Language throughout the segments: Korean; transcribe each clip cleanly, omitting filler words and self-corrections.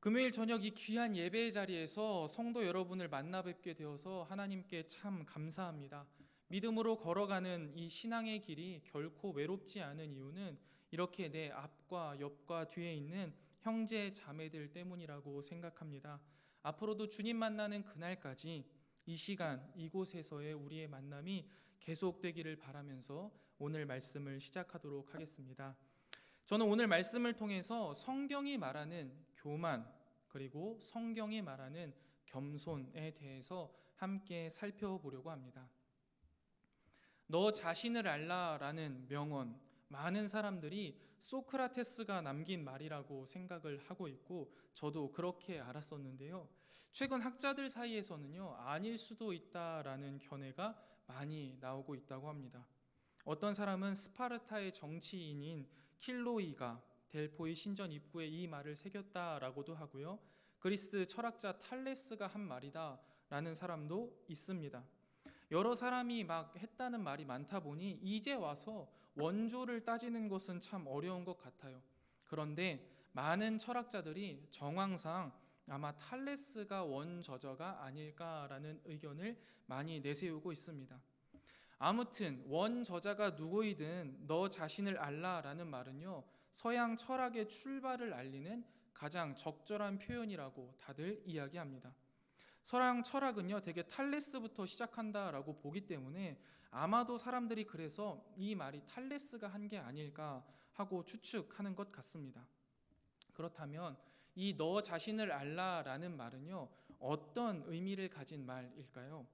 금요일 저녁 이 귀한 예배의 자리에서 성도 여러분을 만나 뵙게 되어서 하나님께 참 감사합니다. 믿음으로 걸어가는 이 신앙의 길이 결코 외롭지 않은 이유는 이렇게 내 앞과 옆과 뒤에 있는 형제 자매들 때문이라고 생각합니다. 앞으로도 주님 만나는 그날까지 이 시간 이곳에서의 우리의 만남이 계속되기를 바라면서 오늘 말씀을 시작하도록 하겠습니다. 저는 오늘 말씀을 통해서 성경이 말하는 교만 그리고 성경이 말하는 겸손에 대해서 함께 살펴보려고 합니다. 너 자신을 알라라는 명언, 많은 사람들이 소크라테스가 남긴 말이라고 생각을 하고 있고 저도 그렇게 알았었는데요. 최근 학자들 사이에서는요, 아닐 수도 있다라는 견해가 많이 나오고 있다고 합니다. 어떤 사람은 스파르타의 정치인인 킬로이가 델포이 신전 입구에 이 말을 새겼다라고도 하고요. 그리스 철학자 탈레스가 한 말이다라는 사람도 있습니다. 여러 사람이 막 했다는 말이 많다 보니 이제 와서 원조를 따지는 것은 참 어려운 것 같아요. 그런데 많은 철학자들이 정황상 아마 탈레스가 원저자가 아닐까라는 의견을 많이 내세우고 있습니다. 아무튼 원저자가 누구이든 너 자신을 알라라는 말은요, 서양 철학의 출발을 알리는 가장 적절한 표현이라고 다들 이야기합니다. 서양 철학은요, 되게 탈레스부터 시작한다라고 보기 때문에 아마도 사람들이 그래서 이 말이 탈레스가 한 게 아닐까 하고 추측하는 것 같습니다. 그렇다면 이 너 자신을 알라라는 말은요, 어떤 의미를 가진 말일까요?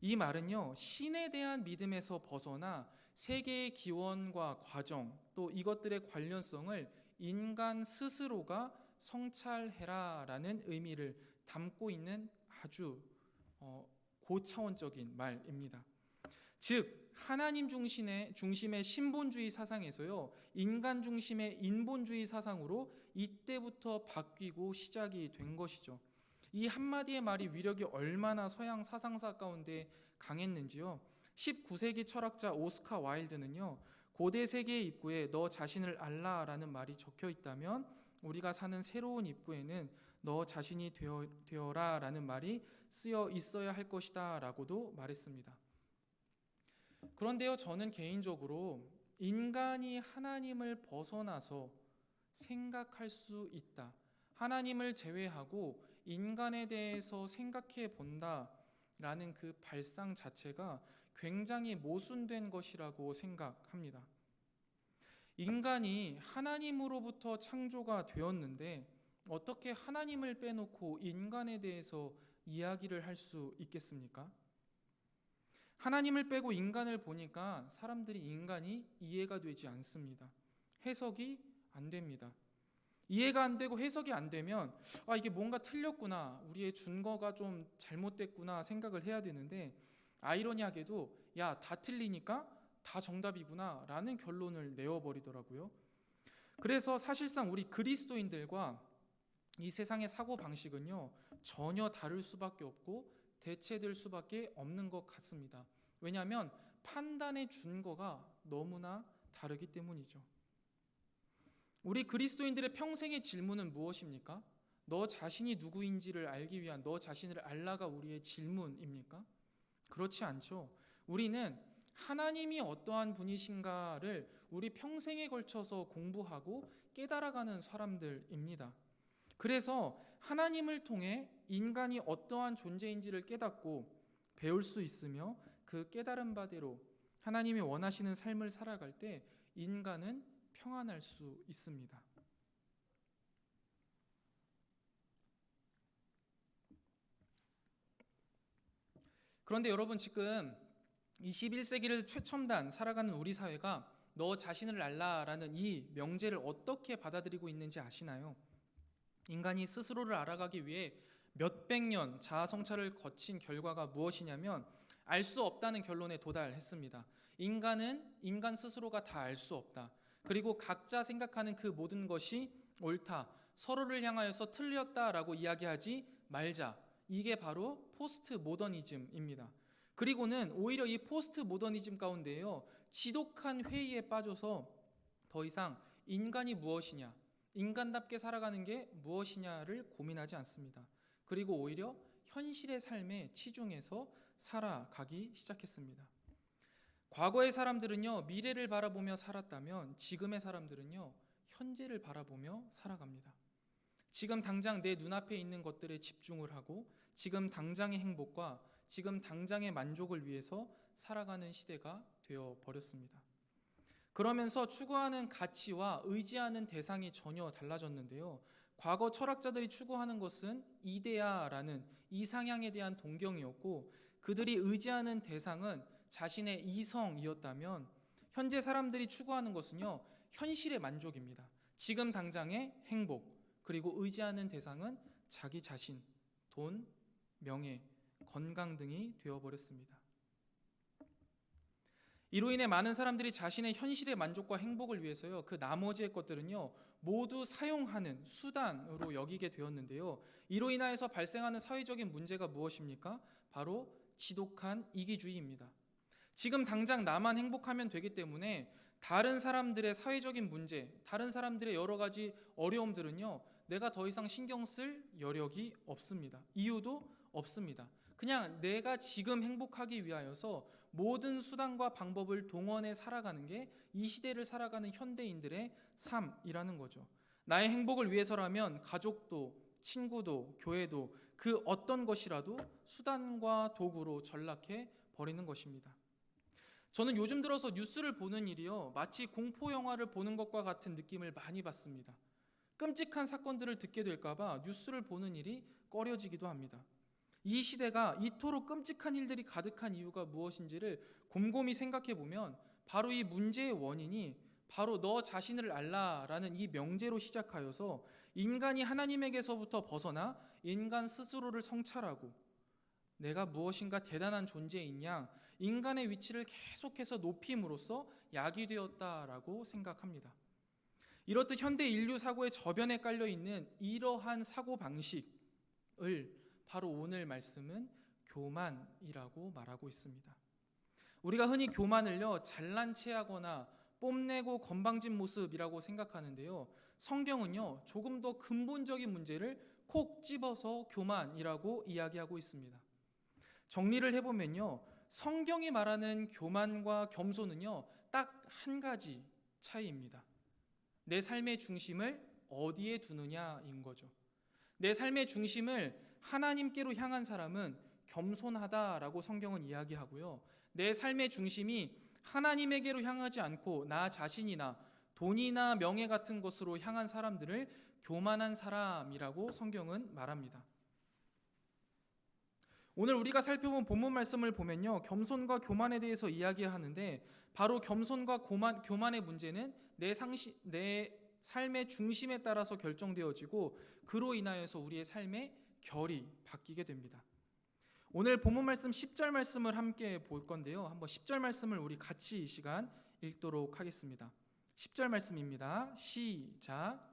이 말은요, 신에 대한 믿음에서 벗어나 세계의 기원과 과정, 또 이것들의 관련성을 인간 스스로가 성찰해라라는 의미를 담고 있는 아주 고차원적인 말입니다. 즉 하나님 중심의 신본주의 사상에서요, 인간 중심의 인본주의 사상으로 이때부터 바뀌고 시작이 된 것이죠. 이 한마디의 말이 위력이 얼마나 서양 사상사 가운데 강했는지요. 19세기 철학자 오스카 와일드는요, 고대 세계의 입구에 너 자신을 알라라는 말이 적혀 있다면 우리가 사는 새로운 입구에는 너 자신이 되어라라는 말이 쓰여 있어야 할 것이다 라고도 말했습니다. 그런데요, 저는 개인적으로 인간이 하나님을 벗어나서 생각할 수 있다, 하나님을 제외하고 인간에 대해서 생각해 본다라는 그 발상 자체가 굉장히 모순된 것이라고 생각합니다. 인간이 하나님으로부터 창조가 되었는데 어떻게 하나님을 빼놓고 인간에 대해서 이야기를 할 수 있겠습니까? 하나님을 빼고 인간을 보니까 사람들이 인간이 이해가 되지 않습니다. 해석이 안 됩니다. 이해가 안 되고 해석이 안 되면 이게 뭔가 틀렸구나, 우리의 준거가 좀 잘못됐구나 생각을 해야 되는데, 아이러니하게도 다 틀리니까 다 정답이구나 라는 결론을 내어버리더라고요. 그래서 사실상 우리 그리스도인들과 이 세상의 사고방식은요, 전혀 다를 수밖에 없고 대체될 수밖에 없는 것 같습니다. 왜냐하면 판단의 준거가 너무나 다르기 때문이죠. 우리 그리스도인들의 평생의 질문은 무엇입니까? 너 자신이 누구인지를 알기 위한 너 자신을 알라가 우리의 질문입니까? 그렇지 않죠. 우리는 하나님이 어떠한 분이신가를 우리 평생에 걸쳐서 공부하고 깨달아가는 사람들입니다. 그래서 하나님을 통해 인간이 어떠한 존재인지를 깨닫고 배울 수 있으며 그 깨달은 바대로 하나님이 원하시는 삶을 살아갈 때 인간은 평안할 수 있습니다. 그런데 여러분, 지금 21세기를 최첨단 살아가는 우리 사회가 너 자신을 알라라는 이 명제를 어떻게 받아들이고 있는지 아시나요? 인간이 스스로를 알아가기 위해 몇백 년 자아 성찰을 거친 결과가 무엇이냐면 알 수 없다는 결론에 도달했습니다. 인간은 인간 스스로가 다 알 수 없다. 그리고 각자 생각하는 그 모든 것이 옳다, 서로를 향하여서 틀렸다라고 이야기하지 말자. 이게 바로 포스트 모더니즘입니다. 그리고는 오히려 이 포스트 모더니즘 가운데요, 지독한 회의에 빠져서 더 이상 인간이 무엇이냐, 인간답게 살아가는 게 무엇이냐를 고민하지 않습니다. 그리고 오히려 현실의 삶에 치중해서 살아가기 시작했습니다. 과거의 사람들은요, 미래를 바라보며 살았다면 지금의 사람들은요, 현재를 바라보며 살아갑니다. 지금 당장 내 눈앞에 있는 것들에 집중을 하고 지금 당장의 행복과 지금 당장의 만족을 위해서 살아가는 시대가 되어 버렸습니다. 그러면서 추구하는 가치와 의지하는 대상이 전혀 달라졌는데요. 과거 철학자들이 추구하는 것은 이데아라는 이상향에 대한 동경이었고, 그들이 의지하는 대상은 자신의 이성이었다면, 현재 사람들이 추구하는 것은요, 현실의 만족입니다. 지금 당장의 행복, 그리고 의지하는 대상은 자기 자신, 돈, 명예, 건강 등이 되어버렸습니다. 이로 인해 많은 사람들이 자신의 현실의 만족과 행복을 위해서요, 그 나머지의 것들은요, 모두 사용하는 수단으로 여기게 되었는데요. 이로 인하여서 발생하는 사회적인 문제가 무엇입니까? 바로 지독한 이기주의입니다. 지금 당장 나만 행복하면 되기 때문에 다른 사람들의 사회적인 문제, 다른 사람들의 여러 가지 어려움들은요, 내가 더 이상 신경 쓸 여력이 없습니다. 이유도 없습니다. 그냥 내가 지금 행복하기 위하여서 모든 수단과 방법을 동원해 살아가는 게 이 시대를 살아가는 현대인들의 삶이라는 거죠. 나의 행복을 위해서라면 가족도, 친구도, 교회도 그 어떤 것이라도 수단과 도구로 전락해 버리는 것입니다. 저는 요즘 들어서 뉴스를 보는 일이요, 마치 공포 영화를 보는 것과 같은 느낌을 많이 받습니다. 끔찍한 사건들을 듣게 될까봐 뉴스를 보는 일이 꺼려지기도 합니다. 이 시대가 이토록 끔찍한 일들이 가득한 이유가 무엇인지를 곰곰이 생각해 보면 바로 이 문제의 원인이 바로 너 자신을 알라라는 이 명제로 시작하여서 인간이 하나님에게서부터 벗어나 인간 스스로를 성찰하고 내가 무엇인가 대단한 존재인 양 인간의 위치를 계속해서 높임으로써 약이 되었다라고 생각합니다. 이렇듯 현대 인류 사고의 저변에 깔려 있는 이러한 사고 방식을 바로 오늘 말씀은 교만이라고 말하고 있습니다. 우리가 흔히 교만을요, 잘난 체하거나 뽐내고 건방진 모습이라고 생각하는데요. 성경은요, 조금 더 근본적인 문제를 콕 집어서 교만이라고 이야기하고 있습니다. 정리를 해보면요, 성경이 말하는 교만과 겸손은요, 딱 한 가지 차이입니다. 내 삶의 중심을 어디에 두느냐인 거죠. 내 삶의 중심을 하나님께로 향한 사람은 겸손하다라고 성경은 이야기하고요. 내 삶의 중심이 하나님에게로 향하지 않고 나 자신이나 돈이나 명예 같은 것으로 향한 사람들을 교만한 사람이라고 성경은 말합니다. 오늘 우리가 살펴본 본문 말씀을 보면요, 겸손과 교만에 대해서 이야기하는데 바로 겸손과 교만의 문제는 내 삶의 중심에 따라서 결정되어지고 그로 인하여서 우리의 삶의 결이 바뀌게 됩니다. 오늘 본문 말씀 10절 말씀을 함께 볼 건데요. 한번 10절 말씀을 우리 같이 이 시간 읽도록 하겠습니다. 10절 말씀입니다. 시작.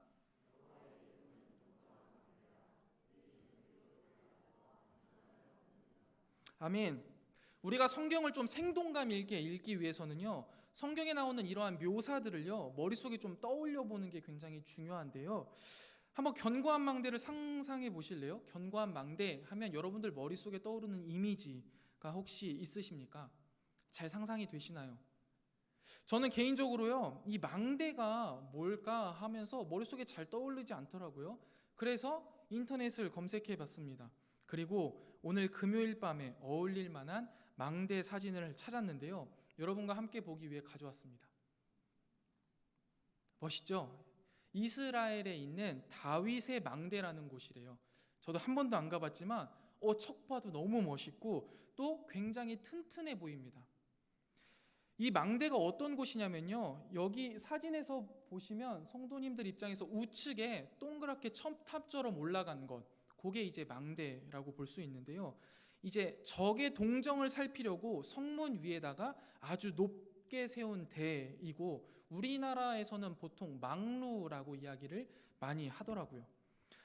아멘. 우리가 성경을 좀 생동감 있게 읽기 위해서는요, 성경에 나오는 이러한 묘사들을요, 머릿속에 좀 떠올려 보는 게 굉장히 중요한데요. 한번 견고한 망대를 상상해 보실래요? 견고한 망대 하면 여러분들 머릿속에 떠오르는 이미지가 혹시 있으십니까? 잘 상상이 되시나요? 저는 개인적으로요, 이 망대가 뭘까 하면서 머릿속에 잘 떠오르지 않더라고요. 그래서 인터넷을 검색해 봤습니다. 그리고 오늘 금요일 밤에 어울릴 만한 망대 사진을 찾았는데요. 여러분과 함께 보기 위해 가져왔습니다. 멋있죠? 이스라엘에 있는 다윗의 망대라는 곳이래요. 저도 한 번도 안 가봤지만 척 봐도 너무 멋있고 또 굉장히 튼튼해 보입니다. 이 망대가 어떤 곳이냐면요, 여기 사진에서 보시면 성도님들 입장에서 우측에 동그랗게 첨탑처럼 올라간 것, 그게 이제 망대라고 볼 수 있는데요. 이제 적의 동정을 살피려고 성문 위에다가 아주 높게 세운 대이고, 우리나라에서는 보통 망루라고 이야기를 많이 하더라고요.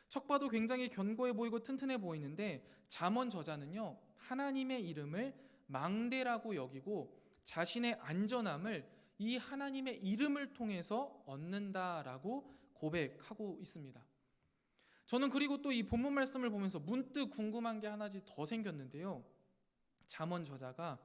척 봐도 굉장히 견고해 보이고 튼튼해 보이는데 잠언 저자는요, 하나님의 이름을 망대라고 여기고 자신의 안전함을 이 하나님의 이름을 통해서 얻는다라고 고백하고 있습니다. 저는 그리고 또 이 본문 말씀을 보면서 문득 궁금한 게 하나 더 생겼는데요. 잠언 저자가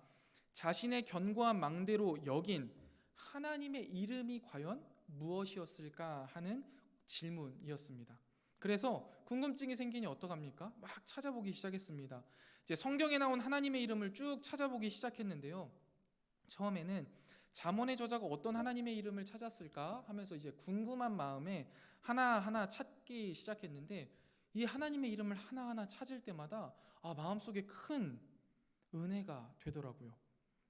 자신의 견고한 망대로 여긴 하나님의 이름이 과연 무엇이었을까 하는 질문이었습니다. 그래서 궁금증이 생기니 어떡합니까? 막 찾아보기 시작했습니다. 이제 성경에 나온 하나님의 이름을 쭉 찾아보기 시작했는데요. 처음에는 잠언의 저자가 어떤 하나님의 이름을 찾았을까 하면서 이제 궁금한 마음에 하나하나 찾기 시작했는데, 이 하나님의 이름을 하나하나 찾을 때마다 마음속에 큰 은혜가 되더라고요.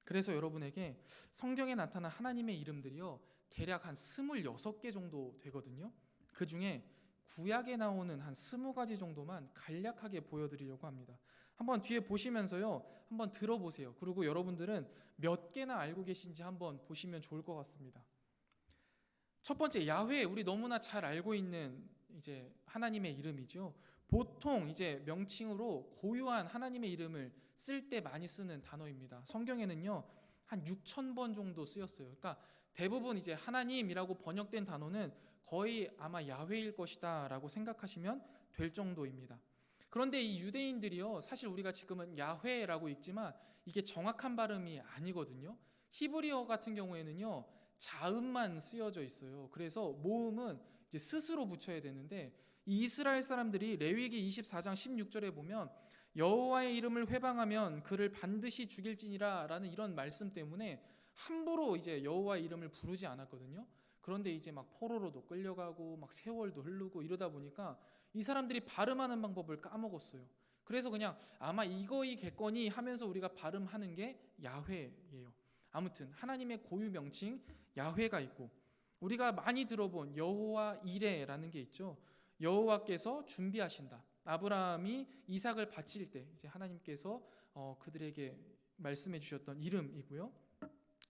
그래서 여러분에게 성경에 나타난 하나님의 이름들이요, 대략 한 26개 정도 되거든요. 그 중에 구약에 나오는 한 20가지 정도만 간략하게 보여드리려고 합니다. 한번 뒤에 보시면서요, 한번 들어보세요. 그리고 여러분들은 몇 개나 알고 계신지 한번 보시면 좋을 것 같습니다. 첫 번째, 야훼, 우리 너무나 잘 알고 있는 이제 하나님의 이름이죠. 보통 이제 명칭으로 고유한 하나님의 이름을 쓸 때 많이 쓰는 단어입니다. 성경에는요, 한 6,000번 정도 쓰였어요. 그러니까 대부분 이제 하나님이라고 번역된 단어는 거의 아마 야훼일 것이다라고 생각하시면 될 정도입니다. 그런데 이 유대인들이요, 사실 우리가 지금은 야훼라고 읽지만 이게 정확한 발음이 아니거든요. 히브리어 같은 경우에는요, 자음만 쓰여져 있어요. 그래서 모음은 이제 스스로 붙여야 되는데, 이 이스라엘 사람들이 레위기 24장 16절에 보면 여호와의 이름을 회방하면 그를 반드시 죽일지니라 라는 이런 말씀 때문에 함부로 이제 여호와의 이름을 부르지 않았거든요. 그런데 이제 막 포로로도 끌려가고 막 세월도 흐르고 이러다 보니까 이 사람들이 발음하는 방법을 까먹었어요. 그래서 그냥 아마 이거이겠거니 하면서 우리가 발음하는 게 야훼예요. 아무튼 하나님의 고유 명칭 야훼가 있고, 우리가 많이 들어본 여호와 이레라는 게 있죠. 여호와께서 준비하신다. 아브라함이 이삭을 바칠 때 이제 하나님께서 그들에게 말씀해 주셨던 이름이고요.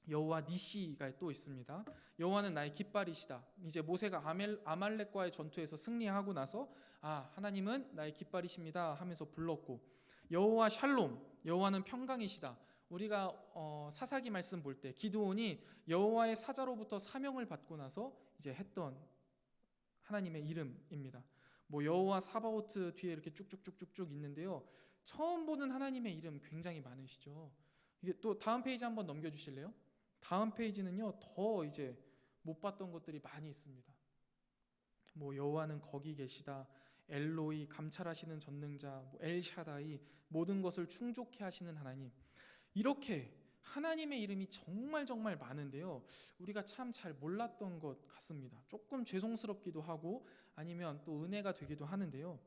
여호와 니시가 또 있습니다. 여호와는 나의 깃발이시다. 이제 모세가 아말렉과의 전투에서 승리하고 나서 하나님은 나의 깃발이십니다 하면서 불렀고, 여호와 샬롬, 여호와는 평강이시다. 우리가 사사기 말씀 볼 때 기드온이 여호와의 사자로부터 사명을 받고 나서 이제 했던 하나님의 이름입니다. 뭐 여호와 사바오트 뒤에 이렇게 쭉쭉쭉쭉쭉 있는데요. 처음 보는 하나님의 이름 굉장히 많으시죠. 이게 또 다음 페이지 한번 넘겨주실래요? 다음 페이지는요, 더 이제 못 봤던 것들이 많이 있습니다. 뭐 여호와는 거기 계시다, 엘로이 감찰하시는 전능자, 뭐 엘샤다이 모든 것을 충족케 하시는 하나님, 이렇게 하나님의 이름이 정말 정말 많은데요, 우리가 참 잘 몰랐던 것 같습니다. 조금 죄송스럽기도 하고 아니면 또 은혜가 되기도 하는데요.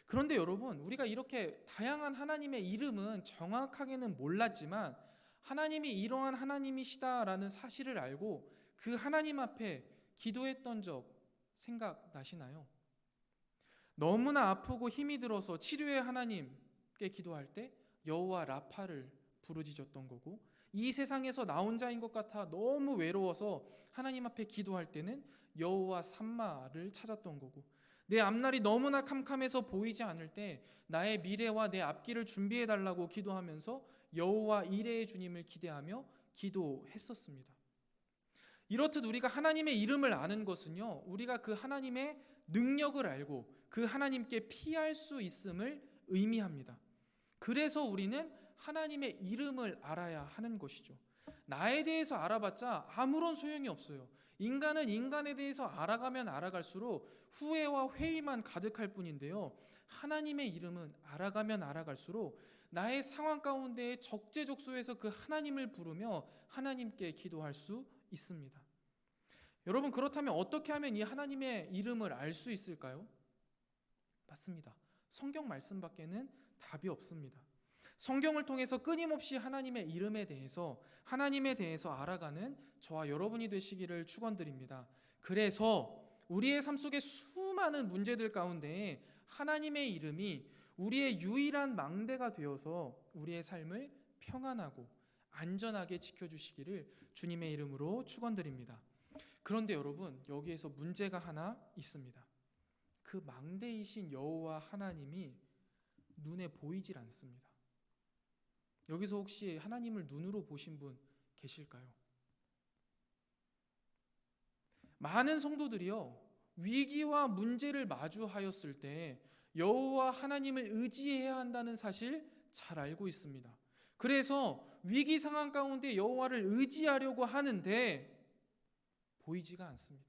그런데 여러분, 우리가 이렇게 다양한 하나님의 이름은 정확하게는 몰랐지만 하나님이 이러한 하나님이시다라는 사실을 알고 그 하나님 앞에 기도했던 적 생각나시나요? 너무나 아프고 힘이 들어서 치료의 하나님께 기도할 때 여호와 라파를 부르짖었던 거고, 이 세상에서 나 혼자인 것 같아 너무 외로워서 하나님 앞에 기도할 때는 여호와 삼마를 찾았던 거고, 내 앞날이 너무나 캄캄해서 보이지 않을 때 나의 미래와 내 앞길을 준비해 달라고 기도하면서 여호와 이레의 주님을 기대하며 기도했었습니다. 이렇듯 우리가 하나님의 이름을 아는 것은요, 우리가 그 하나님의 능력을 알고 그 하나님께 피할 수 있음을 의미합니다. 그래서 우리는 하나님의 이름을 알아야 하는 것이죠. 나에 대해서 알아봤자 아무런 소용이 없어요. 인간은 인간에 대해서 알아가면 알아갈수록 후회와 회의만 가득할 뿐인데요, 하나님의 이름은 알아가면 알아갈수록 나의 상황 가운데 적재적소에서 그 하나님을 부르며 하나님께 기도할 수 있습니다. 여러분, 그렇다면 어떻게 하면 이 하나님의 이름을 알 수 있을까요? 맞습니다. 성경 말씀밖에는 답이 없습니다. 성경을 통해서 끊임없이 하나님의 이름에 대해서, 하나님에 대해서 알아가는 저와 여러분이 되시기를 축원드립니다. 그래서 우리의 삶 속에 수많은 문제들 가운데 하나님의 이름이 우리의 유일한 망대가 되어서 우리의 삶을 평안하고 안전하게 지켜주시기를 주님의 이름으로 축원드립니다. 그런데 여러분, 여기에서 문제가 하나 있습니다. 그 망대이신 여호와 하나님이 눈에 보이질 않습니다. 여기서 혹시 하나님을 눈으로 보신 분 계실까요? 많은 성도들이요, 위기와 문제를 마주하였을 때 여호와 하나님을 의지해야 한다는 사실 잘 알고 있습니다. 그래서 위기 상황 가운데 여호와를 의지하려고 하는데 보이지가 않습니다.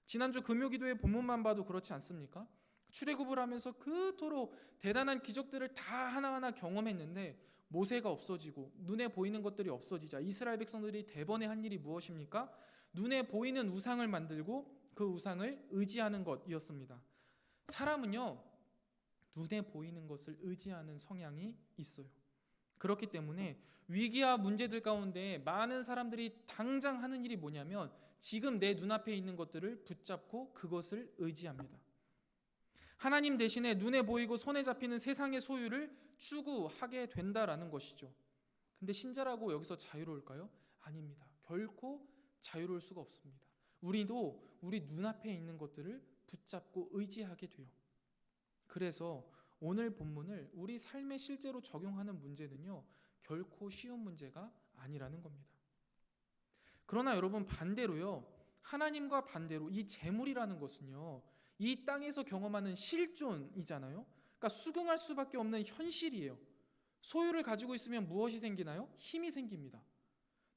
지난주 금요기도의 본문만 봐도 그렇지 않습니까? 출애굽을 하면서 그토록 대단한 기적들을 다 하나하나 경험했는데 모세가 없어지고 눈에 보이는 것들이 없어지자 이스라엘 백성들이 대번에 한 일이 무엇입니까? 눈에 보이는 우상을 만들고 그 우상을 의지하는 것이었습니다. 사람은요, 눈에 보이는 것을 의지하는 성향이 있어요. 그렇기 때문에 위기와 문제들 가운데 많은 사람들이 당장 하는 일이 뭐냐면 지금 내 눈앞에 있는 것들을 붙잡고 그것을 의지합니다. 하나님 대신에 눈에 보이고 손에 잡히는 세상의 소유를 추구하게 된다라는 것이죠. 근데 신자라고 여기서 자유로울까요? 아닙니다. 결코 자유로울 수가 없습니다. 우리도 우리 눈앞에 있는 것들을 붙잡고 의지하게 돼요. 그래서 오늘 본문을 우리 삶에 실제로 적용하는 문제는요, 결코 쉬운 문제가 아니라는 겁니다. 그러나 여러분, 반대로요, 하나님과 반대로 이 재물이라는 것은요, 이 땅에서 경험하는 실존이잖아요. 그러니까 수긍할 수밖에 없는 현실이에요. 소유를 가지고 있으면 무엇이 생기나요? 힘이 생깁니다.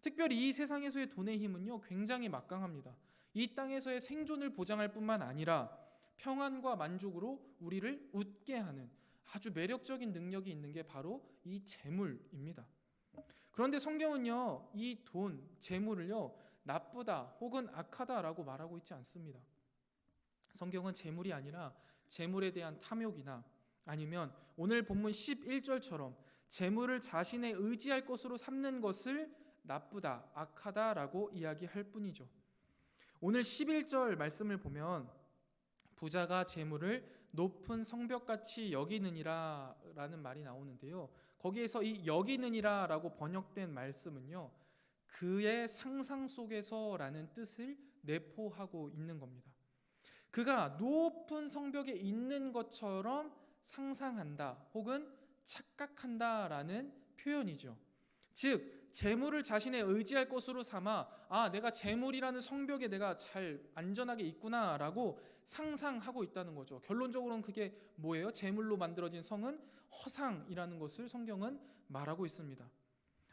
특별히 이 세상에서의 돈의 힘은요, 굉장히 막강합니다. 이 땅에서의 생존을 보장할 뿐만 아니라 평안과 만족으로 우리를 웃게 하는 아주 매력적인 능력이 있는 게 바로 이 재물입니다. 그런데 성경은요, 이 돈, 재물을요, 나쁘다 혹은 악하다라고 말하고 있지 않습니다. 성경은 재물이 아니라 재물에 대한 탐욕이나 아니면 오늘 본문 11절처럼 재물을 자신의 의지할 것으로 삼는 것을 나쁘다, 악하다라고 이야기할 뿐이죠. 오늘 11절 말씀을 보면 부자가 재물을 높은 성벽같이 여기느니라 라는 말이 나오는데요. 거기에서 이 여기느니라 라고 번역된 말씀은요, 그의 상상 속에서 라는 뜻을 내포하고 있는 겁니다. 그가 높은 성벽에 있는 것처럼 상상한다 혹은 착각한다 라는 표현이죠. 즉 재물을 자신의 의지할 것으로 삼아 내가 재물이라는 성벽에 내가 잘 안전하게 있구나 라고 상상하고 있다는 거죠. 결론적으로는 그게 뭐예요? 재물로 만들어진 성은 허상이라는 것을 성경은 말하고 있습니다.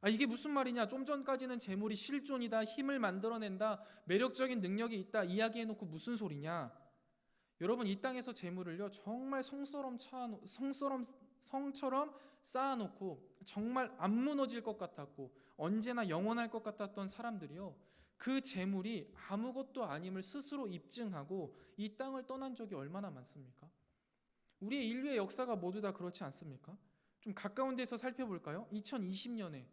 이게 무슨 말이냐? 좀 전까지는 재물이 실존이다, 힘을 만들어낸다, 매력적인 능력이 있다 이야기해놓고 무슨 소리냐? 여러분, 이 땅에서 재물을요 정말 성처럼 쌓아놓고 정말 안 무너질 것 같았고 언제나 영원할 것 같았던 사람들이요, 그 재물이 아무것도 아님을 스스로 입증하고 이 땅을 떠난 적이 얼마나 많습니까? 우리의 인류의 역사가 모두 다 그렇지 않습니까? 좀 가까운 데서 살펴볼까요? 2020년에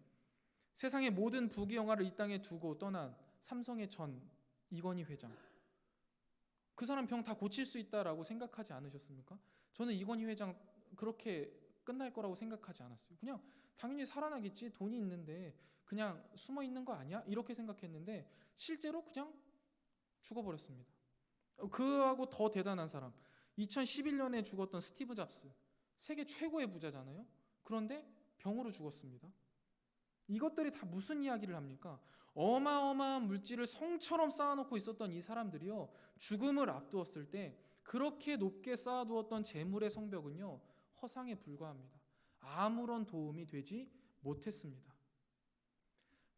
세상의 모든 부귀영화를 이 땅에 두고 떠난 삼성의 전 이건희 회장, 그 사람 병 다 고칠 수 있다라고 생각하지 않으셨습니까? 저는 이건희 회장 그렇게 끝날 거라고 생각하지 않았어요. 그냥 당연히 살아나겠지, 돈이 있는데 그냥 숨어 있는 거 아니야? 이렇게 생각했는데 실제로 그냥 죽어버렸습니다. 그하고 더 대단한 사람, 2011년에 죽었던 스티브 잡스, 세계 최고의 부자잖아요. 그런데 병으로 죽었습니다. 이것들이 다 무슨 이야기를 합니까? 어마어마한 물질을 성처럼 쌓아놓고 있었던 이 사람들이요, 죽음을 앞두었을 때 그렇게 높게 쌓아두었던 재물의 성벽은요 허상에 불과합니다. 아무런 도움이 되지 못했습니다.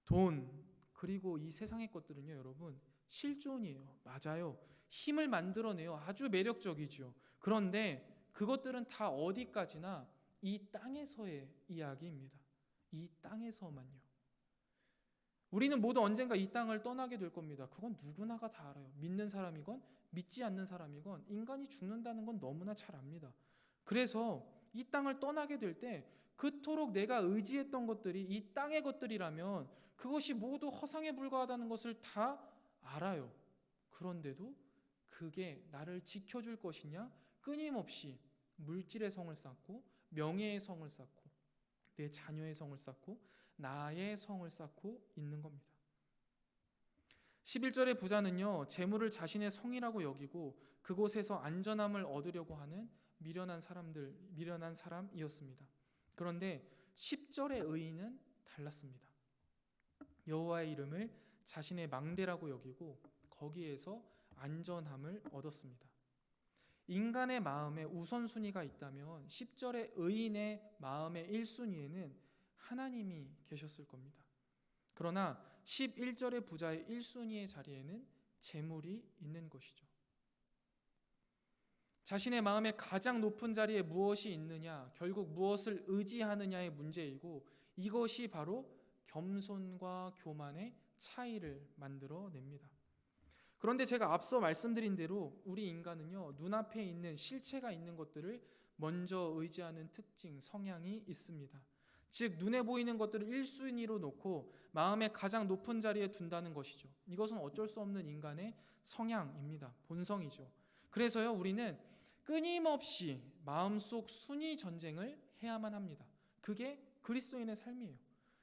돈 그리고 이 세상의 것들은요 여러분 실존이에요. 맞아요. 힘을 만들어내요. 아주 매력적이죠. 그런데 그것들은 다 어디까지나 이 땅에서의 이야기입니다. 이 땅에서만요. 우리는 모두 언젠가 이 땅을 떠나게 될 겁니다. 그건 누구나가 다 알아요. 믿는 사람이건 믿지 않는 사람이건 인간이 죽는다는 건 너무나 잘 압니다. 그래서 이 땅을 떠나게 될 때 그토록 내가 의지했던 것들이 이 땅의 것들이라면 그것이 모두 허상에 불과하다는 것을 다 알아요. 그런데도 그게 나를 지켜줄 것이냐? 끊임없이 물질의 성을 쌓고 명예의 성을 쌓고 내 자녀의 성을 쌓고 나의 성을 쌓고 있는 겁니다. 11절의 부자는요 재물을 자신의 성이라고 여기고 그곳에서 안전함을 얻으려고 하는 미련한 사람이었습니다. 그런데 10절의 의인은 달랐습니다. 여호와의 이름을 자신의 망대라고 여기고 거기에서 안전함을 얻었습니다. 인간의 마음에 우선순위가 있다면 10절의 의인의 마음의 1순위에는 하나님이 계셨을 겁니다. 그러나 11절의 부자의 1순위의 자리에는 재물이 있는 것이죠. 자신의 마음의 가장 높은 자리에 무엇이 있느냐, 결국 무엇을 의지하느냐의 문제이고, 이것이 바로 겸손과 교만의 차이를 만들어냅니다. 그런데 제가 앞서 말씀드린 대로 우리 인간은요, 눈앞에 있는 실체가 있는 것들을 먼저 의지하는 특징, 성향이 있습니다. 즉 눈에 보이는 것들을 1순위로 놓고 마음의 가장 높은 자리에 둔다는 것이죠. 이것은 어쩔 수 없는 인간의 성향입니다. 본성이죠. 그래서요, 우리는 끊임없이 마음속 순위 전쟁을 해야만 합니다. 그게 그리스도인의 삶이에요.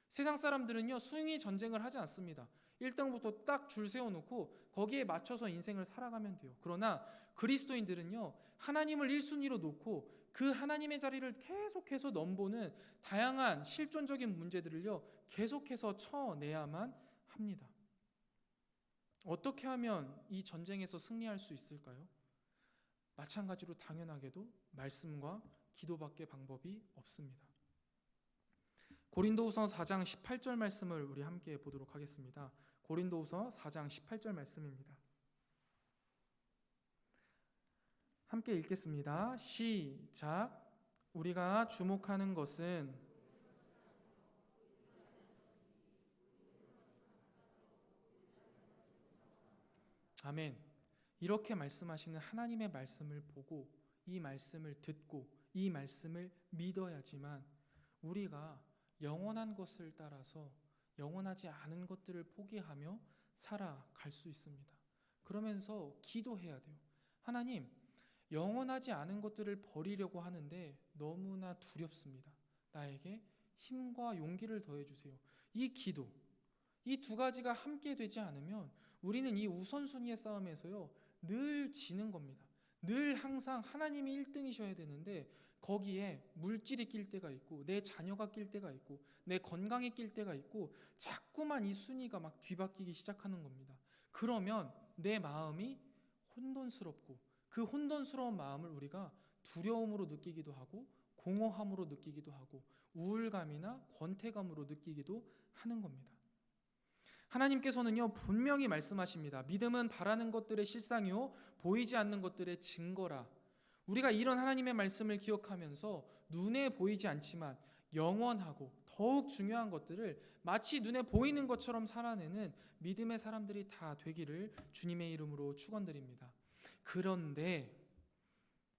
세상 사람들은요, 순위 전쟁을 하지 않습니다. 1등부터 딱 줄 세워놓고 거기에 맞춰서 인생을 살아가면 돼요. 그러나 그리스도인들은요, 하나님을 1순위로 놓고 그 하나님의 자리를 계속해서 넘보는 다양한 실존적인 문제들을요, 계속해서 쳐내야만 합니다. 어떻게 하면 이 전쟁에서 승리할 수 있을까요? 마찬가지로 당연하게도 말씀과 기도밖에 방법이 없습니다. 고린도후서 4장 18절 말씀을 우리 함께 보도록 하겠습니다. 고린도후서 4장 18절 말씀입니다. 함께 읽겠습니다. 시작. 우리가 주목하는 것은 아멘. 이렇게 말씀하시는 하나님의 말씀을 보고 이 말씀을 듣고 이 말씀을 믿어야지만 우리가 영원한 것을 따라서 영원하지 않은 것들을 포기하며 살아갈 수 있습니다. 그러면서 기도해야 돼요. 하나님, 영원하지 않은 것들을 버리려고 하는데 너무나 두렵습니다. 나에게 힘과 용기를 더해주세요. 이 기도, 이 두 가지가 함께 되지 않으면 우리는 이 우선순위의 싸움에서요, 늘 지는 겁니다. 늘 항상 하나님이 1등이셔야 되는데 거기에 물질이 낄 때가 있고 내 자녀가 낄 때가 있고 내 건강이 낄 때가 있고 자꾸만 이 순위가 막 뒤바뀌기 시작하는 겁니다. 그러면 내 마음이 혼돈스럽고 그 혼돈스러운 마음을 우리가 두려움으로 느끼기도 하고 공허함으로 느끼기도 하고 우울감이나 권태감으로 느끼기도 하는 겁니다. 하나님께서는요, 분명히 말씀하십니다. 믿음은 바라는 것들의 실상이요 보이지 않는 것들의 증거라. 우리가 이런 하나님의 말씀을 기억하면서 눈에 보이지 않지만 영원하고 더욱 중요한 것들을 마치 눈에 보이는 것처럼 살아내는 믿음의 사람들이 다 되기를 주님의 이름으로 축원드립니다. 그런데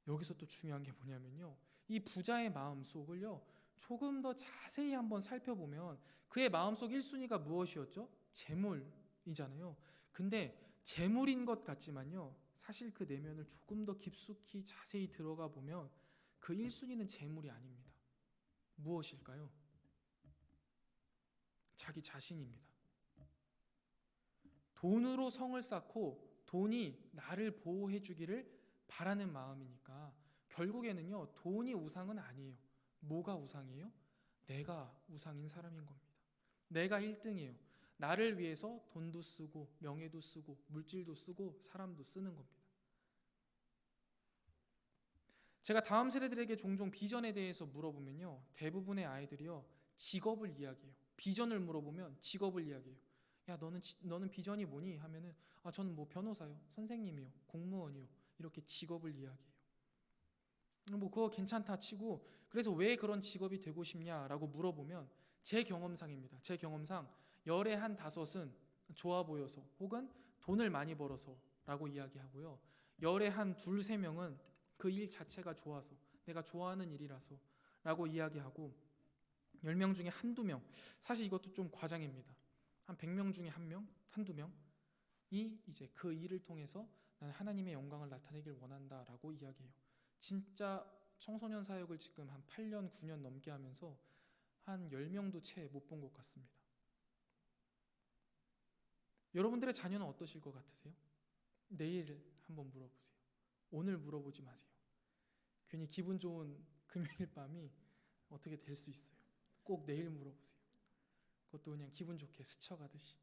여기서 또 중요한 게 뭐냐면요, 이 부자의 마음속을요 조금 더 자세히 한번 살펴보면 그의 마음속 1순위가 무엇이었죠? 재물이잖아요. 근데 재물인 것 같지만요, 사실 그 내면을 조금 더 깊숙이 자세히 들어가 보면 그 1순위는 재물이 아닙니다. 무엇일까요? 자기 자신입니다. 돈으로 성을 쌓고 돈이 나를 보호해 주기를 바라는 마음이니까 결국에는요, 돈이 우상은 아니에요. 뭐가 우상이에요? 내가 우상인 사람인 겁니다. 내가 1등이에요. 나를 위해서 돈도 쓰고 명예도 쓰고 물질도 쓰고 사람도 쓰는 겁니다. 제가 다음 세대들에게 종종 비전에 대해서 물어보면요, 대부분의 아이들이요 직업을 이야기해요. 비전을 물어보면 직업을 이야기해요. 야, 너는 비전이 뭐니? 하면은 저는 뭐 변호사요, 선생님이요, 공무원이요, 이렇게 직업을 이야기해요. 뭐 그거 괜찮다 치고, 그래서 왜 그런 직업이 되고 싶냐라고 물어보면 제 경험상입니다. 제 경험상 열의 한 5은 좋아 보여서 혹은 돈을 많이 벌어서라고 이야기하고요, 열의 한 2, 3명은 그 일 자체가 좋아서 내가 좋아하는 일이라서 라고 이야기하고 10명 중에 한두 명, 사실 이것도 좀 과장입니다. 한 100명 중에 한 명, 한두 명이 이제 그 일을 통해서 나는 하나님의 영광을 나타내길 원한다라고 이야기해요. 진짜 청소년 사역을 지금 한 8년, 9년 넘게 하면서 한 10명도 채 못 본 것 같습니다. 여러분들의 자녀는 어떠실 것 같으세요? 내일 한번 물어보세요. 오늘 물어보지 마세요. 괜히 기분 좋은 금요일 밤이 어떻게 될 수 있어요. 꼭 내일 물어보세요. 그것도 그냥 기분 좋게 스쳐가듯이.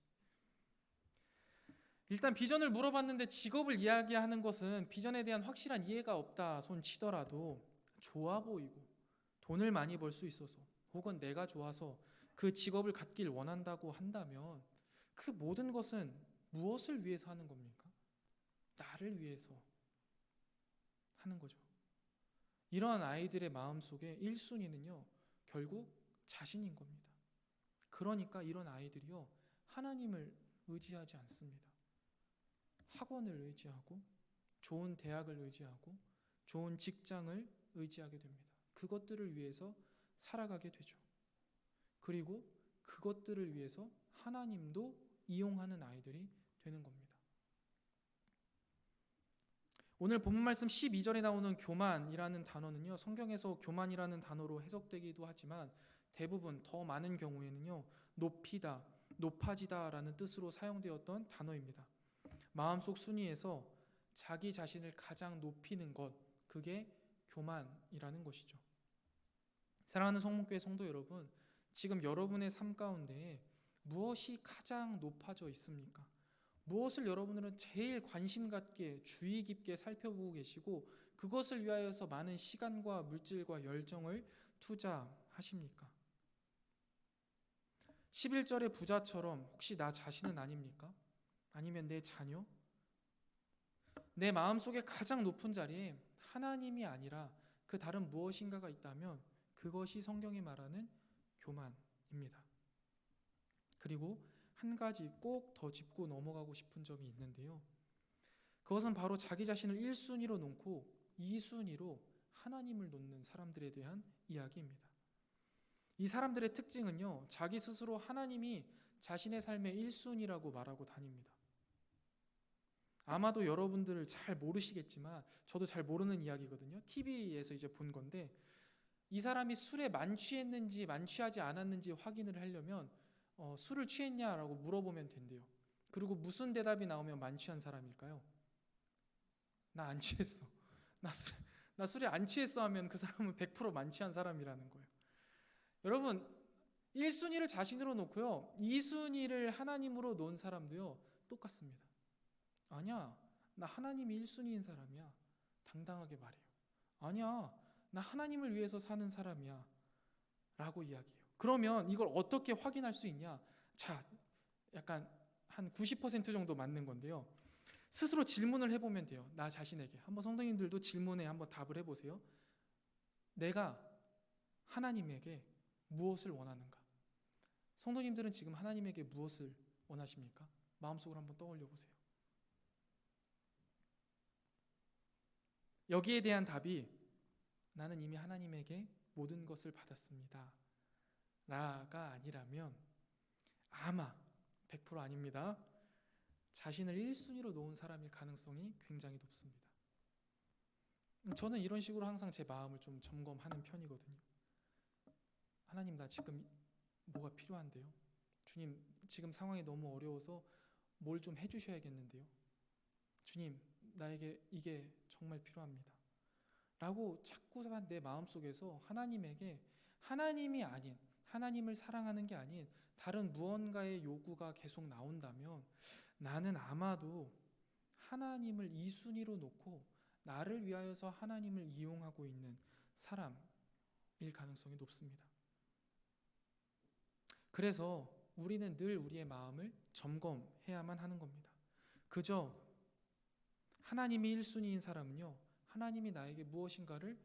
일단 비전을 물어봤는데 직업을 이야기하는 것은 비전에 대한 확실한 이해가 없다 손 치더라도 좋아 보이고 돈을 많이 벌 수 있어서 혹은 내가 좋아서 그 직업을 갖길 원한다고 한다면 그 모든 것은 무엇을 위해서 하는 겁니까? 나를 위해서 하는 거죠. 이런 아이들의 마음속에 1순위는요 결국 자신인 겁니다. 그러니까 이런 아이들이요 하나님을 의지하지 않습니다. 학원을 의지하고 좋은 대학을 의지하고 좋은 직장을 의지하게 됩니다. 그것들을 위해서 살아가게 되죠. 그리고 그것들을 위해서 하나님도 이용하는 아이들이 되는 겁니다. 오늘 본문 말씀 12절에 나오는 교만이라는 단어는요 성경에서 교만이라는 단어로 해석되기도 하지만 대부분 더 많은 경우에는요 높이다, 높아지다라는 뜻으로 사용되었던 단어입니다. 마음속 순위에서 자기 자신을 가장 높이는 것, 그게 교만이라는 것이죠. 사랑하는 성문교회 성도 여러분, 지금 여러분의 삶 가운데 무엇이 가장 높아져 있습니까? 무엇을 여러분들은 제일 관심 갖게 주의 깊게 살펴보고 계시고 그것을 위하여서 많은 시간과 물질과 열정을 투자하십니까? 11절의 부자처럼 혹시 나 자신은 아닙니까? 아니면 내 자녀? 내 마음속에 가장 높은 자리에 하나님이 아니라 그 다른 무엇인가가 있다면 그것이 성경이 말하는 교만입니다. 그리고 한 가지 꼭 더 짚고 넘어가고 싶은 점이 있는데요. 그것은 바로 자기 자신을 1순위로 놓고 2순위로 하나님을 놓는 사람들에 대한 이야기입니다. 이 사람들의 특징은요. 자기 스스로 하나님이 자신의 삶의 1순위라고 말하고 다닙니다. 아마도 여러분들 잘 모르시겠지만 저도 잘 모르는 이야기거든요. TV에서 이제 본 건데 이 사람이 술에 만취했는지 만취하지 않았는지 확인을 하려면 술을 취했냐라고 물어보면 된대요. 그리고 무슨 대답이 나오면 만취한 사람일까요? 나 안 취했어. 나 술에 안 취했어 하면 그 사람은 100% 만취한 사람이라는 거예요. 여러분 1순위를 자신으로 놓고요 2순위를 하나님으로 놓은 사람도요 똑같습니다. 아니야 나 하나님이 1순위인 사람이야 당당하게 말해요. 아니야 나 하나님을 위해서 사는 사람이야 라고 이야기해요. 그러면 이걸 어떻게 확인할 수 있냐? 자, 약간 한 90% 정도 맞는 건데요. 스스로 질문을 해보면 돼요. 나 자신에게. 한번 성도님들도 질문에 한번 답을 해보세요. 내가 하나님에게 무엇을 원하는가? 성도님들은 지금 하나님에게 무엇을 원하십니까? 마음속으로 한번 떠올려 보세요. 여기에 대한 답이 나는 이미 하나님에게 모든 것을 받았습니다 라가 아니라면 아마 100% 아닙니다. 자신을 1순위로 놓은 사람일 가능성이 굉장히 높습니다. 저는 이런 식으로 항상 제 마음을 좀 점검하는 편이거든요. 하나님 나 지금 뭐가 필요한데요? 주님 지금 상황이 너무 어려워서 뭘 좀 해주셔야겠는데요? 주님 나에게 이게 정말 필요합니다 라고 자꾸만 내 마음속에서 하나님에게 하나님이 아닌 하나님을 사랑하는 게 아닌 다른 무언가의 요구가 계속 나온다면 나는 아마도 하나님을 2순위로 놓고 나를 위하여서 하나님을 이용하고 있는 사람일 가능성이 높습니다. 그래서 우리는 늘 우리의 마음을 점검해야만 하는 겁니다. 그저 하나님이 1순위인 사람은요 하나님이 나에게 무엇인가를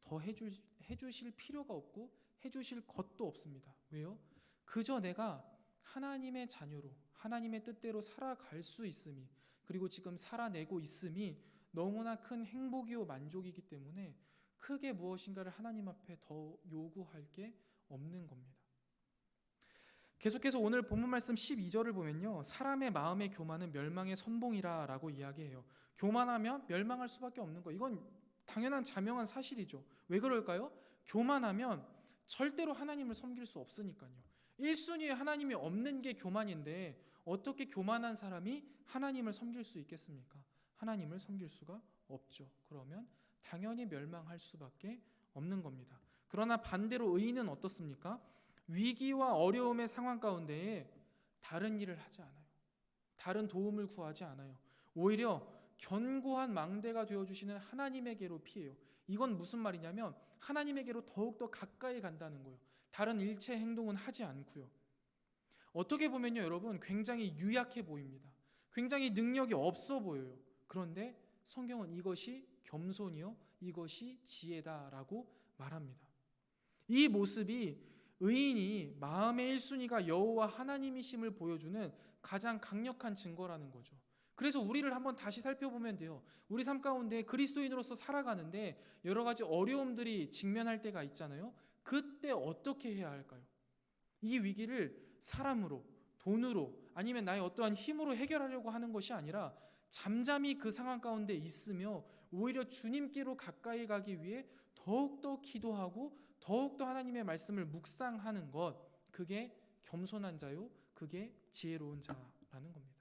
더 해주실 필요가 없고 해주실 것도 없습니다. 왜요? 그저 내가 하나님의 자녀로 하나님의 뜻대로 살아갈 수 있음이 그리고 지금 살아내고 있음이 너무나 큰 행복이요 만족이기 때문에 크게 무엇인가를 하나님 앞에 더 요구할 게 없는 겁니다. 계속해서 오늘 본문 말씀 12절을 보면요 사람의 마음의 교만은 멸망의 선봉이라 라고 이야기해요. 교만하면 멸망할 수밖에 없는 거예요. 이건 당연한 자명한 사실이죠. 왜 그럴까요? 교만하면 절대로 하나님을 섬길 수 없으니까요. 1순위에 하나님이 없는 게 교만인데 어떻게 교만한 사람이 하나님을 섬길 수 있겠습니까? 하나님을 섬길 수가 없죠. 그러면 당연히 멸망할 수밖에 없는 겁니다. 그러나 반대로 의인은 어떻습니까? 위기와 어려움의 상황 가운데에 다른 일을 하지 않아요. 다른 도움을 구하지 않아요. 오히려 견고한 망대가 되어주시는 하나님에게로 피해요. 이건 무슨 말이냐면 하나님에게로 더욱더 가까이 간다는 거예요. 다른 일체 행동은 하지 않고요. 어떻게 보면요, 여러분, 굉장히 유약해 보입니다. 굉장히 능력이 없어 보여요. 그런데 성경은 이것이 겸손이요, 이것이 지혜다라고 말합니다. 이 모습이 의인이 마음의 1순위가 여호와 하나님이심을 보여주는 가장 강력한 증거라는 거죠. 그래서 우리를 한번 다시 살펴보면 돼요. 우리 삶 가운데 그리스도인으로서 살아가는데 여러 가지 어려움들이 직면할 때가 있잖아요. 그때 어떻게 해야 할까요? 이 위기를 사람으로, 돈으로, 아니면 나의 어떠한 힘으로 해결하려고 하는 것이 아니라 잠잠히 그 상황 가운데 있으며 오히려 주님께로 가까이 가기 위해 더욱더 기도하고 더욱더 하나님의 말씀을 묵상하는 것, 그게 겸손한 자요, 그게 지혜로운 자라는 겁니다.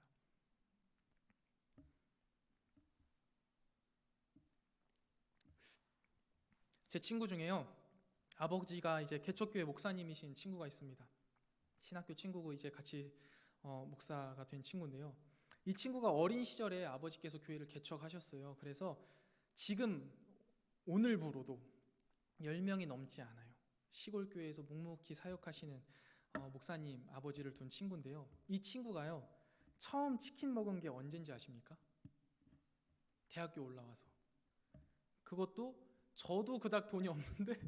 제 친구 중에요, 아버지가 이제 개척교회 목사님이신 친구가 있습니다. 신학교 친구고 이제 같이 목사가 된 친구인데요. 이 친구가 어린 시절에 아버지께서 교회를 개척하셨어요. 그래서 지금 오늘부로도 10명이 넘지 않아요. 시골 교회에서 묵묵히 사역하시는 목사님 아버지를 둔 친구인데요. 이 친구가요, 처음 치킨 먹은 게 언젠지 아십니까? 대학교 올라와서. 그것도 저도 그닥 돈이 없는데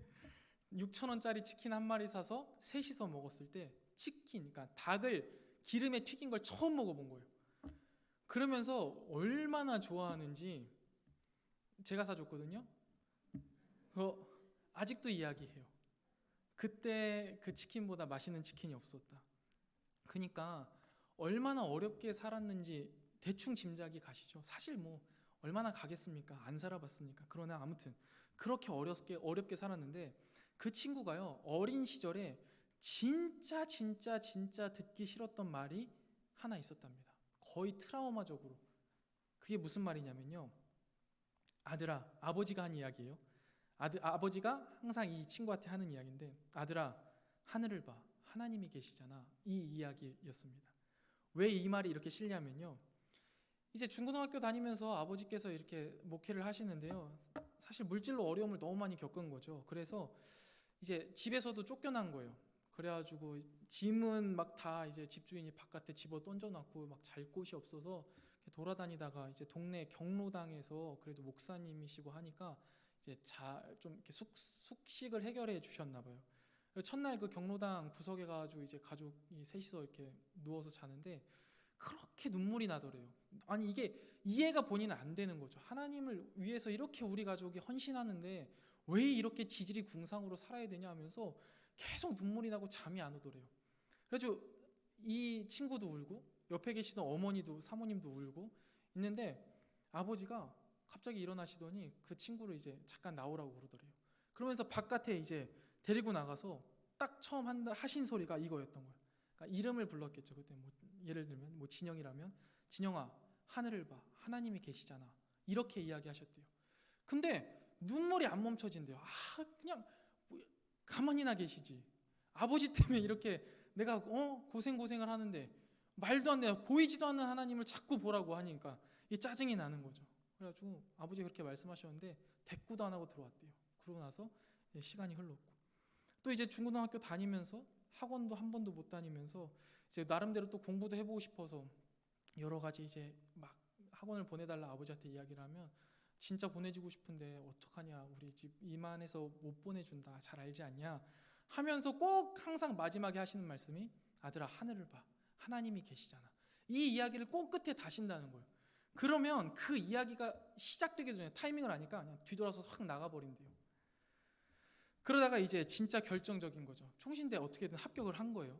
6,000원짜리 치킨 한 마리 사서 셋이서 먹었을 때 치킨, 그러니까 닭을 기름에 튀긴 걸 처음 먹어본 거예요. 그러면서 얼마나 좋아하는지 제가 사줬거든요. 아직도 이야기해요. 그때 그 치킨보다 맛있는 치킨이 없었다. 그러니까 얼마나 어렵게 살았는지 대충 짐작이 가시죠. 사실 뭐 얼마나 가겠습니까? 안 살아봤으니까. 그러나 아무튼 그렇게 어렵게 살았는데 그 친구가요, 어린 시절에 진짜 듣기 싫었던 말이 하나 있었답니다. 거의 트라우마적으로. 그게 무슨 말이냐면요, 아들아, 아버지가 한 이야기예요. 아버지가 항상 이 친구한테 하는 이야기인데, 아들아, 하늘을 봐, 하나님이 계시잖아, 이 이야기였습니다. 왜 이 말이 이렇게 싫냐면요, 이제 중고등학교 다니면서 아버지께서 이렇게 목회를 하시는데요, 사실 물질로 어려움을 너무 많이 겪은 거죠. 그래서 이제 집에서도 쫓겨난 거예요. 그래가지고 짐은 막 다 이제 집주인이 바깥에 집어 던져놨고 막 잘 곳이 없어서 돌아다니다가 이제 동네 경로당에서 그래도 목사님이시고 하니까 이제 좀 이렇게 숙식을 해결해 주셨나 봐요. 첫날 그 경로당 구석에 가지고 이제 가족이 셋이서 이렇게 누워서 자는데 그렇게 눈물이 나더래요. 아니 이게 이해가 본인은 안 되는 거죠. 하나님을 위해서 이렇게 우리 가족이 헌신하는데 왜 이렇게 지질이 궁상으로 살아야 되냐 하면서 계속 눈물이 나고 잠이 안 오더래요. 그래서 이 친구도 울고 옆에 계시던 어머니도 사모님도 울고 있는데 아버지가 갑자기 일어나시더니 그 친구를 이제 잠깐 나오라고 그러더래요. 그러면서 바깥에 이제 데리고 나가서 딱 처음 하신 소리가 이거였던 거예요. 그러니까 이름을 불렀겠죠. 그때 뭐 예를 들면 뭐 진영이라면 진영아, 하늘을 봐, 하나님이 계시잖아, 이렇게 이야기하셨대요. 근데 눈물이 안 멈춰진대요. 그냥 가만히나 계시지, 아버지 때문에 이렇게 내가 고생을 하는데 말도 안 돼, 보이지도 않는 하나님을 자꾸 보라고 하니까 이 짜증이 나는 거죠. 그래가지고 아버지가 그렇게 말씀하셨는데 대꾸도 안 하고 들어왔대요. 그러고 나서 시간이 흘렀고 또 이제 중고등학교 다니면서 학원도 한 번도 못 다니면서 이제 나름대로 또 공부도 해보고 싶어서 여러 가지 이제 막 학원을 보내달라 아버지한테 이야기를 하면 진짜 보내주고 싶은데 어떡하냐, 우리 집 이만해서 못 보내준다, 잘 알지 않냐 하면서 꼭 항상 마지막에 하시는 말씀이 아들아, 하늘을 봐, 하나님이 계시잖아, 이 이야기를 꼭 끝에 다신다는 거예요. 그러면 그 이야기가 시작되기 전에 타이밍을 아니까 그냥 뒤돌아서 확 나가버린대요. 그러다가 이제 진짜 결정적인 거죠. 총신대 어떻게든 합격을 한 거예요.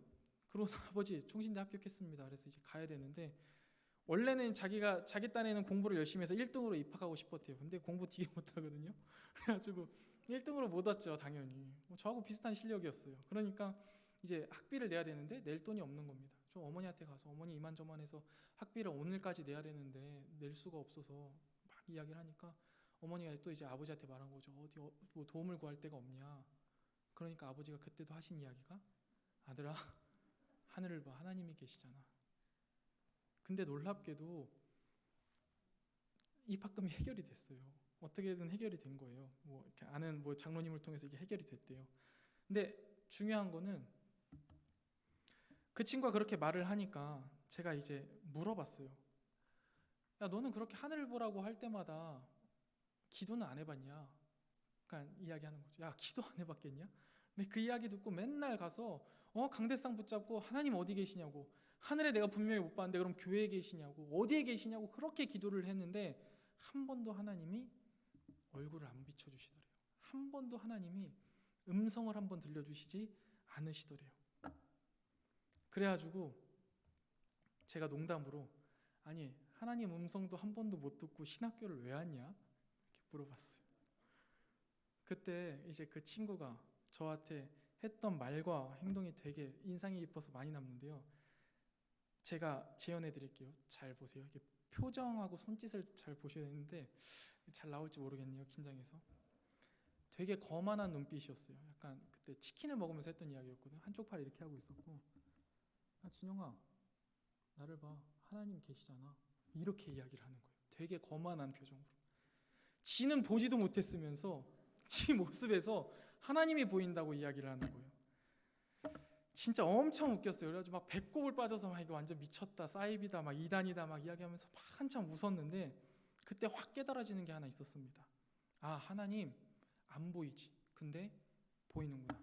그러고서 아버지 총신대 합격했습니다. 그래서 이제 가야 되는데 원래는 자기 딴에는 공부를 열심히 해서 1등으로 입학하고 싶었대요. 근데 공부 되게 못하거든요. 그래가지고 1등으로 못 왔죠, 당연히. 저하고 비슷한 실력이었어요. 그러니까 이제 학비를 내야 되는데 낼 돈이 없는 겁니다. 좀 어머니한테 가서 어머니 이만저만해서 학비를 오늘까지 내야 되는데 낼 수가 없어서 막 이야기를 하니까 어머니가 또 이제 아버지한테 말한 거죠. 어디 뭐 도움을 구할 데가 없냐. 그러니까 아버지가 그때도 하신 이야기가 아들아, 하늘을 봐, 하나님이 계시잖아. 근데 놀랍게도 입학금이 해결이 됐어요. 어떻게든 해결이 된 거예요. 뭐 이렇게 아는 뭐 장로님을 통해서 이게 해결이 됐대요. 근데 중요한 거는 그 친구가 그렇게 말을 하니까 제가 이제 물어봤어요. 야, 너는 그렇게 하늘 보라고 할 때마다 기도는 안 해봤냐? 그러니까 이야기하는 거죠. 야, 기도 안 해봤겠냐? 근데 그 이야기 듣고 맨날 가서 강대상 붙잡고 하나님 어디 계시냐고, 하늘에 내가 분명히 못 봤는데 그럼 교회에 계시냐고, 어디에 계시냐고 그렇게 기도를 했는데 한 번도 하나님이 얼굴을 안 비춰주시더래요. 한 번도 하나님이 음성을 한번 들려주시지 않으시더래요. 그래가지고 제가 농담으로, 아니 하나님 음성도 한 번도 못 듣고 신학교를 왜 왔냐? 이렇게 물어봤어요. 그때 이제 그 친구가 저한테 했던 말과 행동이 되게 인상이 깊어서 많이 남는데요. 제가 재현해 드릴게요. 잘 보세요. 이게 표정하고 손짓을 잘 보셔야 되는데 잘 나올지 모르겠네요. 긴장해서. 되게 거만한 눈빛이었어요. 약간 그때 치킨을 먹으면서 했던 이야기였거든요. 한쪽 팔 이렇게 하고 있었고, 진영아 나를 봐, 하나님 계시잖아, 이렇게 이야기를 하는 거예요. 되게 거만한 표정으로. 지는 보지도 못했으면서 지 모습에서 하나님이 보인다고 이야기를 하는 거예요. 진짜 엄청 웃겼어요. 그래가지고 막 배꼽을 빠져서 막 이거 완전 미쳤다, 사이비다, 막 이단이다 막 이야기하면서 막 한참 웃었는데 그때 확 깨달아지는 게 하나 있었습니다. 아, 하나님 안 보이지, 근데 보이는구나.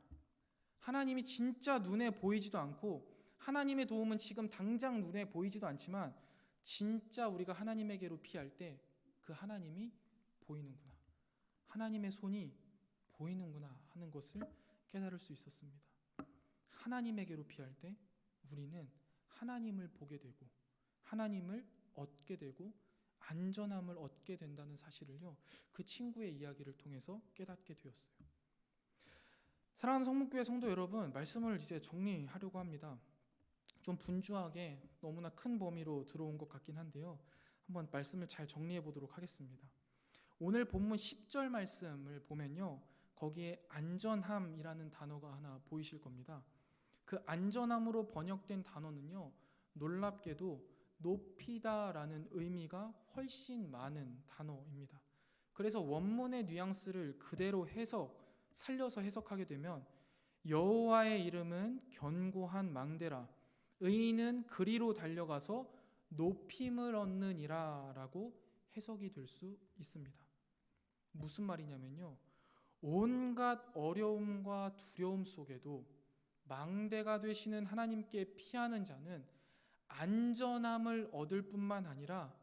하나님이 진짜 눈에 보이지도 않고 하나님의 도움은 지금 당장 눈에 보이지도 않지만 진짜 우리가 하나님에게로 피할 때 그 하나님이 보이는구나, 하나님의 손이 보이는구나 하는 것을 깨달을 수 있었습니다. 하나님에게로 피할 때 우리는 하나님을 보게 되고 하나님을 얻게 되고 안전함을 얻게 된다는 사실을요, 그 친구의 이야기를 통해서 깨닫게 되었어요. 사랑하는 성문교회 성도 여러분, 말씀을 이제 정리하려고 합니다. 좀 분주하게 너무나 큰 범위로 들어온 것 같긴 한데요, 한번 말씀을 잘 정리해 보도록 하겠습니다. 오늘 본문 10절 말씀을 보면요, 거기에 안전함이라는 단어가 하나 보이실 겁니다. 그 안전함으로 번역된 단어는요, 놀랍게도 높이다라는 의미가 훨씬 많은 단어입니다. 그래서 원문의 뉘앙스를 그대로 살려서 해석하게 되면 여호와의 이름은 견고한 망대라, 의인은 그리로 달려가서 높임을 얻느니라 라고 해석이 될 수 있습니다. 무슨 말이냐면요, 온갖 어려움과 두려움 속에도 망대가 되시는 하나님께 피하는 자는 안전함을 얻을 뿐만 아니라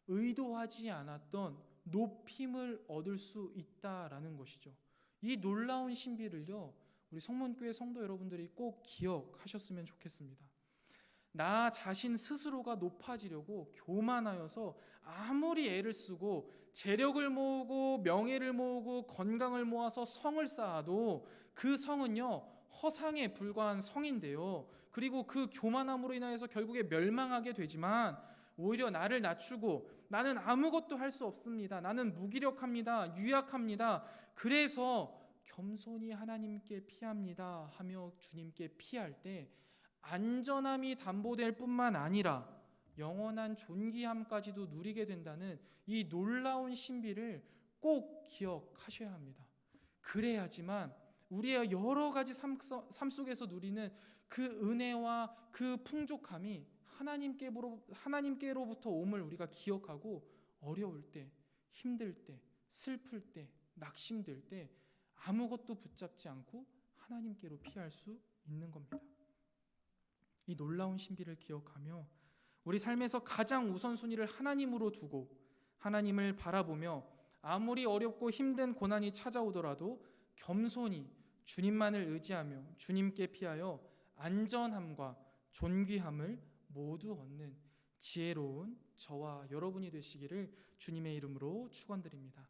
의도하지 않았던 높임을 얻을 수 있다라는 것이죠. 이 놀라운 신비를요, 우리 성문교회 성도 여러분들이 꼭 기억하셨으면 좋겠습니다. 나 자신 스스로가 높아지려고 교만하여서 아무리 애를 쓰고 재력을 모으고 명예를 모으고 건강을 모아서 성을 쌓아도 그 성은요, 허상에 불과한 성인데요, 그리고 그 교만함으로 인하여서 결국에 멸망하게 되지만 오히려 나를 낮추고 나는 아무것도 할 수 없습니다, 나는 무기력합니다, 유약합니다, 그래서 겸손히 하나님께 피합니다 하며 주님께 피할 때 안전함이 담보될 뿐만 아니라 영원한 존귀함까지도 누리게 된다는 이 놀라운 신비를 꼭 기억하셔야 합니다. 그래야지만 우리의 여러 가지 삶 속에서 누리는 그 은혜와 그 풍족함이 하나님께로부터 옴을 우리가 기억하고 어려울 때, 힘들 때, 슬플 때, 낙심될 때 아무것도 붙잡지 않고 하나님께로 피할 수 있는 겁니다. 이 놀라운 신비를 기억하며 우리 삶에서 가장 우선순위를 하나님으로 두고 하나님을 바라보며 아무리 어렵고 힘든 고난이 찾아오더라도 겸손히 주님만을 의지하며 주님께 피하여 안전함과 존귀함을 모두 얻는 지혜로운 저와 여러분이 되시기를 주님의 이름으로 축원드립니다.